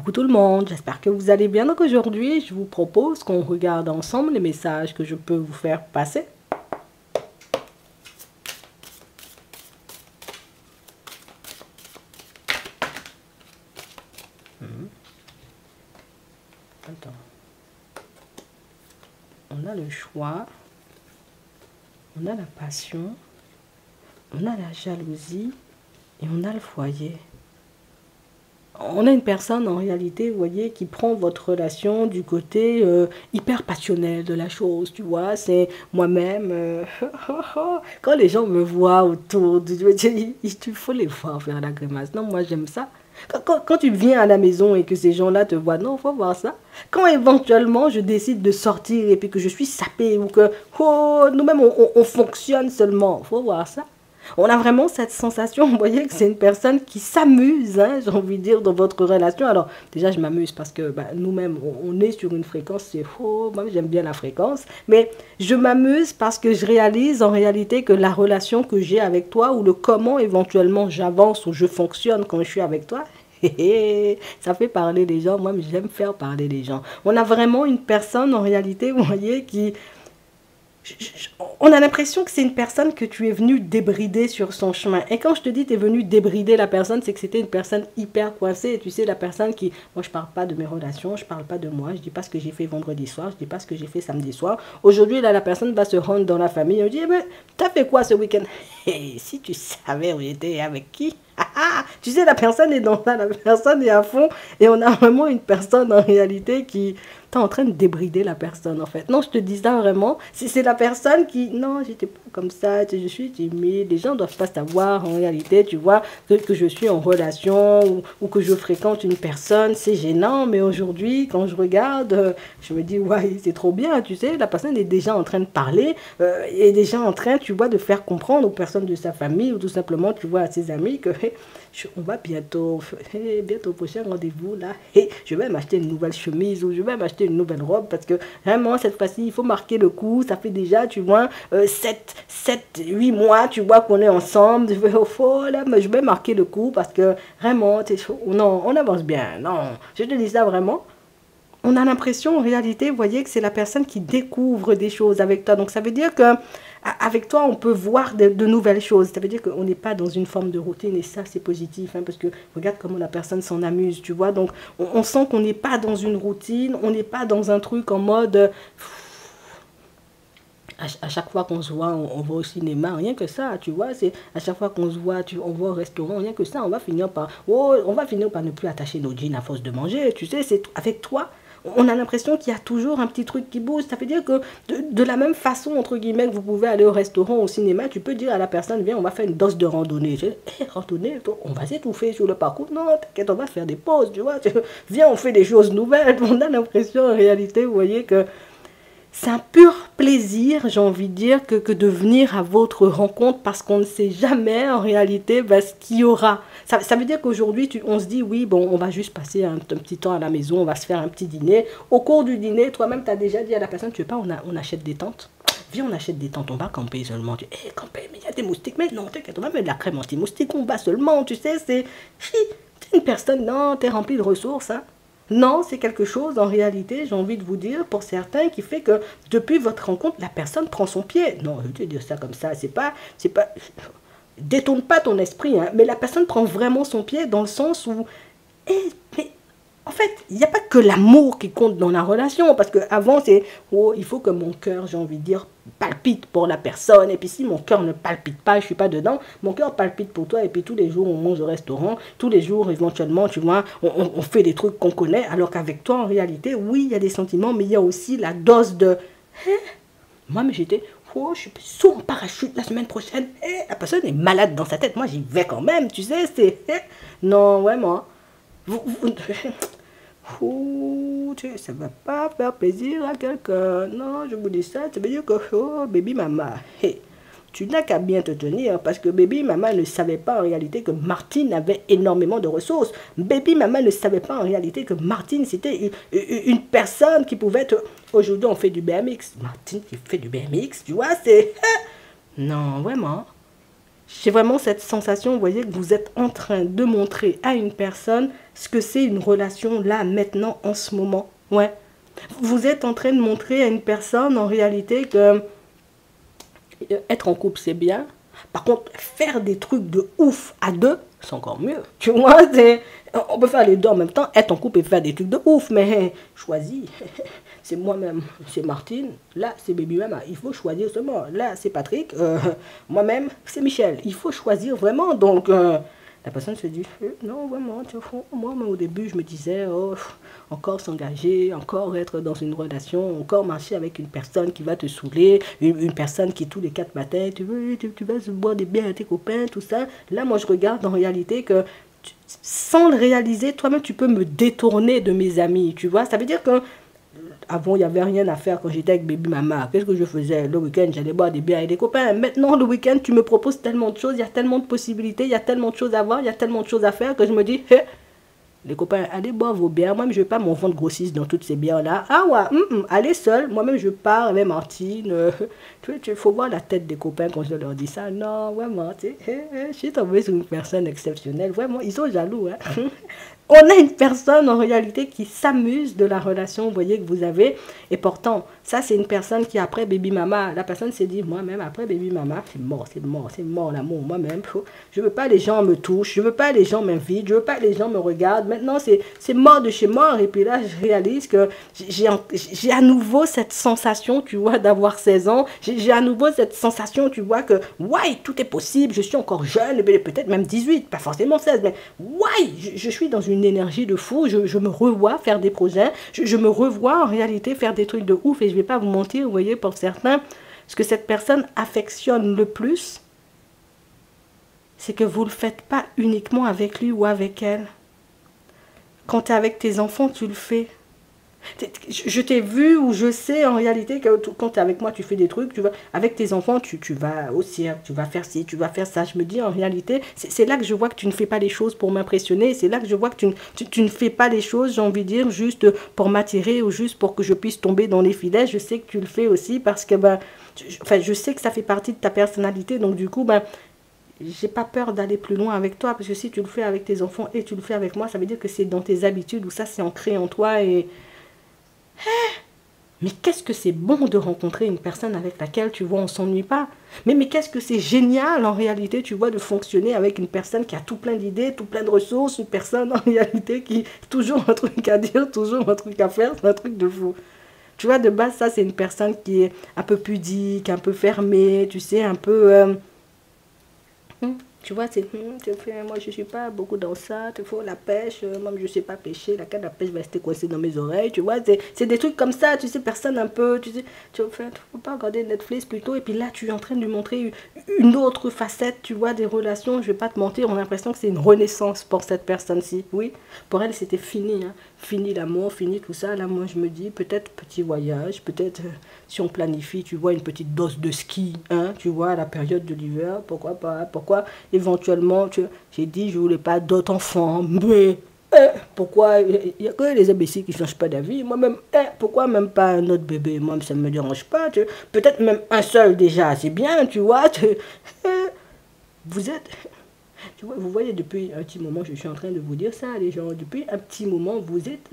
Coucou tout le monde, j'espère que vous allez bien. Donc aujourd'hui, je vous propose qu'on regarde ensemble les messages que je peux vous faire passer. Attends. On a le choix, on a la passion, on a la jalousie et on a le foyer. On a une personne en réalité, vous voyez, qui prend votre relation du côté hyper passionnel de la chose, tu vois. C'est moi-même, quand les gens me voient autour, il faut les voir faire la grimace. Non, moi j'aime ça. Quand tu viens à la maison et que ces gens-là te voient, non, faut voir ça. Quand éventuellement je décide de sortir et puis que je suis sapée ou que nous-mêmes on fonctionne seulement, faut voir ça. On a vraiment cette sensation, vous voyez, que c'est une personne qui s'amuse, hein, j'ai envie de dire, dans votre relation. Alors, déjà, je m'amuse parce que nous-mêmes, on est sur une fréquence, c'est faux, moi j'aime bien la fréquence, mais je m'amuse parce que je réalise en réalité que la relation que j'ai avec toi ou le comment éventuellement j'avance ou je fonctionne quand je suis avec toi, ça fait parler les gens. Moi, j'aime faire parler les gens. On a vraiment une personne en réalité, vous voyez, qui... On a l'impression que c'est une personne que tu es venu débrider sur son chemin. Et quand je te dis tu es venu débrider la personne, c'est que c'était une personne hyper coincée. Et tu sais, la personne qui... Moi, je parle pas de mes relations, je parle pas de moi, je dis pas ce que j'ai fait vendredi soir, je dis pas ce que j'ai fait samedi soir. Aujourd'hui, là, la personne va se rendre dans la famille. On dit, mais t'as fait quoi ce week-end? Hey, si tu savais où j'étais et avec qui? Tu sais, la personne est dans ça, la personne est à fond. Et on a vraiment une personne en réalité qui... T'es en train de débrider la personne en fait. Non, je te dis ça vraiment. C'est la personne qui... Non, j'étais pas comme ça, je suis timide. Les gens ne doivent pas savoir en réalité, tu vois, que je suis en relation ou que je fréquente une personne. C'est gênant, mais aujourd'hui, quand je regarde, je me dis, ouais, c'est trop bien, tu sais. La personne est déjà en train de parler, est déjà en train, tu vois, de faire comprendre aux personnes de sa famille ou tout simplement, tu vois, à ses amis que... on va bientôt, bientôt au prochain rendez-vous là, je vais m'acheter une nouvelle chemise ou je vais m'acheter une nouvelle robe parce que vraiment cette fois-ci il faut marquer le coup. Ça fait déjà, tu vois, 8 mois, tu vois, qu'on est ensemble. Je vais au fond là, mais je vais marquer le coup parce que vraiment, non, on avance bien. Non, je te dis ça vraiment. On a l'impression en réalité, vous voyez, que c'est la personne qui découvre des choses avec toi. Donc ça veut dire que avec toi, on peut voir de nouvelles choses. Ça veut dire qu'on n'est pas dans une forme de routine et ça, c'est positif. Hein, parce que regarde comment la personne s'en amuse, tu vois. Donc on sent qu'on n'est pas dans une routine, on n'est pas dans un truc en mode... À chaque fois qu'on se voit, on va au cinéma, rien que ça, tu vois. C'est à chaque fois qu'on se voit, on va au restaurant, rien que ça, on va finir par ne plus attacher nos jeans à force de manger. Tu sais, c'est avec toi. On a l'impression qu'il y a toujours un petit truc qui bouge. Ça veut dire que de la même façon, entre guillemets, que vous pouvez aller au restaurant, au cinéma, tu peux dire à la personne, viens, on va faire une dose de randonnée. Randonnée, on va s'étouffer sur le parcours. Non, t'inquiète, on va faire des pauses, tu vois. Viens, on fait des choses nouvelles. On a l'impression, en réalité, vous voyez, que c'est un pur plaisir, j'ai envie de dire, que de venir à votre rencontre parce qu'on ne sait jamais en réalité ce qu'il y aura. Ça veut dire qu'aujourd'hui, on se dit, oui, bon, on va juste passer un petit temps à la maison, on va se faire un petit dîner. Au cours du dîner, toi-même, tu as déjà dit à la personne, tu veux pas, on achète des tentes. Viens, on achète des tentes, on va camper seulement. Tu dis, camper, mais il y a des moustiques. Mais non, t'inquiète, on va mettre de la crème anti-moustique, on va seulement, tu sais, c'est une personne, non, t'es rempli de ressources, hein. Non, c'est quelque chose, en réalité, j'ai envie de vous dire, pour certains, qui fait que depuis votre rencontre, la personne prend son pied. Non, je vais te dire ça comme ça, c'est pas, détourne pas ton esprit, hein, mais la personne prend vraiment son pied dans le sens où, mais en fait, il n'y a pas que l'amour qui compte dans la relation, parce qu'avant, c'est, oh, il faut que mon cœur, j'ai envie de dire, palpite pour la personne, et puis si mon cœur ne palpite pas, je ne suis pas dedans, mon cœur palpite pour toi, et puis tous les jours, on mange au restaurant, tous les jours, éventuellement, tu vois, on fait des trucs qu'on connaît, alors qu'avec toi, en réalité, oui, il y a des sentiments, mais il y a aussi la dose de... Moi, mais j'étais... Oh, je suis sous en parachute la semaine prochaine. La personne est malade dans sa tête. Moi, j'y vais quand même, tu sais, c'est... Non, vraiment. Ça va pas faire plaisir à quelqu'un. Non, je vous dis ça, ça veut dire que, oh, baby mama, tu n'as qu'à bien te tenir parce que baby mama ne savait pas en réalité que Martine avait énormément de ressources. Baby mama ne savait pas en réalité que Martine, c'était une personne qui pouvait être... Aujourd'hui, on fait du BMX. Martine qui fait du BMX, tu vois, c'est... Non, vraiment. J'ai vraiment cette sensation, vous voyez, que vous êtes en train de montrer à une personne ce que c'est une relation là, maintenant, en ce moment. Ouais. Vous êtes en train de montrer à une personne, en réalité, que être en couple, c'est bien. Par contre, faire des trucs de ouf à deux, c'est encore mieux. Tu vois, on peut faire les deux en même temps, être en couple et faire des trucs de ouf, mais choisis. C'est moi-même, c'est Martine, là c'est Baby Mama, il faut choisir seulement. Là c'est Patrick, moi-même c'est Michel, il faut choisir vraiment. Donc la personne se dit, non vraiment, tu vois, moi au début je me disais, oh, encore s'engager, encore être dans une relation, encore marcher avec une personne qui va te saouler, une personne qui tous les 4 matins, tu vas se boire des bières avec tes copains, tout ça. Là moi je regarde en réalité que sans le réaliser, toi-même tu peux me détourner de mes amis, tu vois. Ça veut dire que avant, il n'y avait rien à faire quand j'étais avec Baby Mama. Qu'est-ce que je faisais? Le week-end, j'allais boire des bières avec des copains. Maintenant, le week-end, tu me proposes tellement de choses, il y a tellement de possibilités, il y a tellement de choses à voir, il y a tellement de choses à faire que je me dis, hey, les copains, allez boire vos bières. Moi-même, je ne veux pas mon ventre grossisse dans toutes ces bières-là. Ah ouais, allez seul. Moi-même, je pars avec Martine. Il faut voir la tête des copains quand je leur dis ça. Non, vraiment, tu sais, je suis tombée sur une personne exceptionnelle. Vraiment, ils sont jaloux. Hein. On a une personne en réalité qui s'amuse de la relation, vous voyez, que vous avez. Et pourtant, ça, c'est une personne qui, après Baby Mama, la personne s'est dit, moi-même, après Baby Mama, c'est mort, c'est mort, c'est mort l'amour. Moi-même, je ne veux pas les gens me touchent, je ne veux pas les gens m'invitent, je ne veux pas les gens me regardent. Maintenant, c'est mort de chez mort. Et puis là, je réalise que j'ai à nouveau cette sensation, tu vois, d'avoir 16 ans. J'ai à nouveau cette sensation, tu vois, que, ouais, tout est possible, je suis encore jeune, peut-être même 18, pas forcément 16, mais ouais, je suis dans une énergie de fou, je me revois faire des projets, je me revois en réalité faire des trucs de ouf, et je ne vais pas vous mentir, vous voyez, pour certains, ce que cette personne affectionne le plus, c'est que vous ne le faites pas uniquement avec lui ou avec elle. Quand tu es avec tes enfants, tu le fais. Je t'ai vu ou je sais en réalité que quand tu es avec moi, tu fais des trucs, tu vas, avec tes enfants, tu vas au cirque, tu vas faire ci, tu vas faire ça. Je me dis en réalité, c'est là que je vois que tu ne fais pas les choses pour m'impressionner. C'est là que je vois que tu ne fais pas les choses, j'ai envie de dire, juste pour m'attirer ou juste pour que je puisse tomber dans les filets. Je sais que tu le fais aussi parce que je sais que ça fait partie de ta personnalité. Donc du coup, j'ai pas peur d'aller plus loin avec toi parce que si tu le fais avec tes enfants et tu le fais avec moi, ça veut dire que c'est dans tes habitudes ou ça c'est ancré en toi et mais qu'est-ce que c'est bon de rencontrer une personne avec laquelle, tu vois, on ne s'ennuie pas. Mais qu'est-ce que c'est génial, en réalité, tu vois, de fonctionner avec une personne qui a tout plein d'idées, tout plein de ressources, une personne, en réalité, qui a toujours un truc à dire, toujours un truc à faire, c'est un truc de fou. Tu vois, de base, ça, c'est une personne qui est un peu pudique, un peu fermée, tu sais, un peu... Tu vois, moi je ne suis pas beaucoup dans ça, il faut la pêche, moi je ne sais pas pêcher, la canne à pêche va rester coincée dans mes oreilles, tu vois, c'est des trucs comme ça, tu sais, personne un peu, tu sais, tu ne faut pas regarder Netflix plutôt, et puis là tu es en train de lui montrer une autre facette, tu vois, des relations, je ne vais pas te mentir, on a l'impression que c'est une renaissance pour cette personne-ci, oui, pour elle c'était fini, hein. Fini l'amour, fini tout ça, là moi je me dis, peut-être petit voyage, peut-être si on planifie, tu vois, une petite dose de ski, hein, tu vois, à la période de l'hiver, pourquoi pas, pourquoi éventuellement, j'ai dit, je voulais pas d'autres enfants, mais pourquoi, il n'y a que les imbéciles qui ne changent pas d'avis, moi-même, pourquoi même pas un autre bébé, moi ça ne me dérange pas, peut-être même un seul déjà, c'est bien, tu vois, vous êtes... Tu vois, vous voyez, depuis un petit moment, je suis en train de vous dire ça, les gens, depuis un petit moment, vous êtes...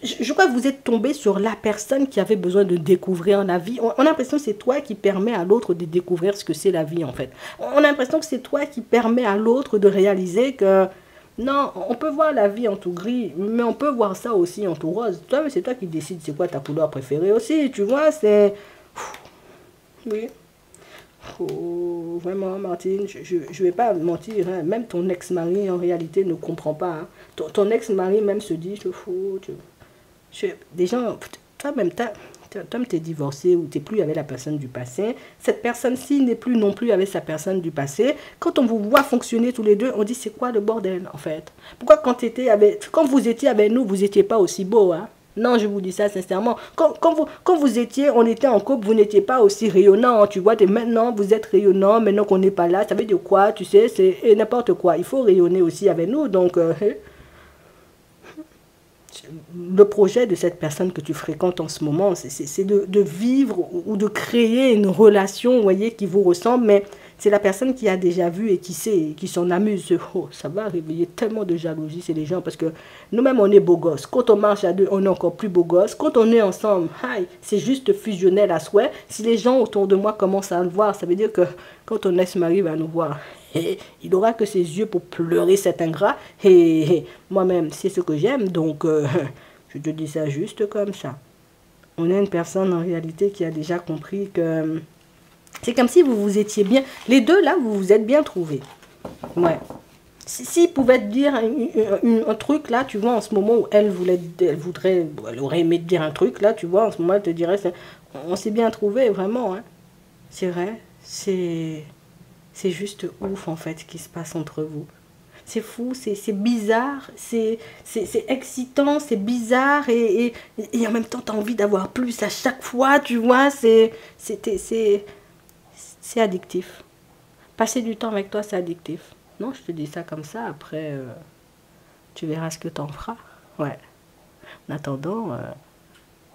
Je crois que vous êtes tombé sur la personne qui avait besoin de découvrir la vie. On a l'impression que c'est toi qui permet à l'autre de découvrir ce que c'est la vie, en fait. On a l'impression que c'est toi qui permet à l'autre de réaliser que... Non, on peut voir la vie en tout gris, mais on peut voir ça aussi en tout rose. Toi, c'est toi qui décides c'est quoi ta couleur préférée aussi, tu vois, c'est... Oui. Oh, vraiment, Martine, je ne vais pas mentir, hein, même ton ex-mari en réalité ne comprend pas. Hein. Ton ex-mari même se dit, je fous. Des gens, toi-même, tu es divorcé ou tu n'es plus avec la personne du passé. Cette personne-ci n'est plus non plus avec sa personne du passé. Quand on vous voit fonctionner tous les deux, on dit c'est quoi le bordel en fait? Pourquoi quand vous étiez avec nous, vous n'étiez pas aussi beau, hein? Non, je vous dis ça sincèrement. Quand vous étiez, on était en couple, vous n'étiez pas aussi rayonnant, tu vois. Et maintenant, vous êtes rayonnant, maintenant qu'on n'est pas là, ça veut dire quoi, tu sais, c'est n'importe quoi. Il faut rayonner aussi avec nous, donc... le projet de cette personne que tu fréquentes en ce moment, c'est de vivre ou de créer une relation, vous voyez, qui vous ressemble, mais c'est la personne qui a déjà vu et qui sait, qui s'en amuse. Oh, ça va réveiller tellement de jalousie chez les gens parce que nous-mêmes, on est beaux gosses. Quand on marche à deux, on est encore plus beaux gosses. Quand on est ensemble, c'est juste fusionnel à souhait. Si les gens autour de moi commencent à le voir, ça veut dire que quand ton ex-mari va nous voir, il n'aura que ses yeux pour pleurer cet ingrat. Et moi-même, c'est ce que j'aime, donc je te dis ça juste comme ça. On a une personne en réalité qui a déjà compris que c'est comme si vous vous étiez bien. Les deux là, vous vous êtes bien trouvés. Ouais. S'il pouvait te dire un truc là, tu vois, en ce moment où elle aurait aimé te dire un truc là, tu vois, en ce moment elle te dirait, on s'est bien trouvé vraiment. Hein. C'est vrai, c'est juste ouf en fait ce qui se passe entre vous. C'est fou, c'est bizarre, c'est excitant, c'est bizarre et en même temps, tu as envie d'avoir plus à chaque fois, tu vois, c'est addictif. Passer du temps avec toi, c'est addictif. Non, je te dis ça comme ça, après, tu verras ce que tu en feras. Ouais. En attendant,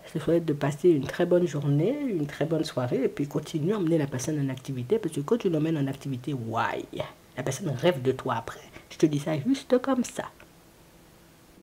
je te souhaite de passer une très bonne journée, une très bonne soirée, et puis continue à emmener la personne en activité, parce que quand tu l'emmènes en activité, la personne rêve de toi après. Je te dis ça juste comme ça.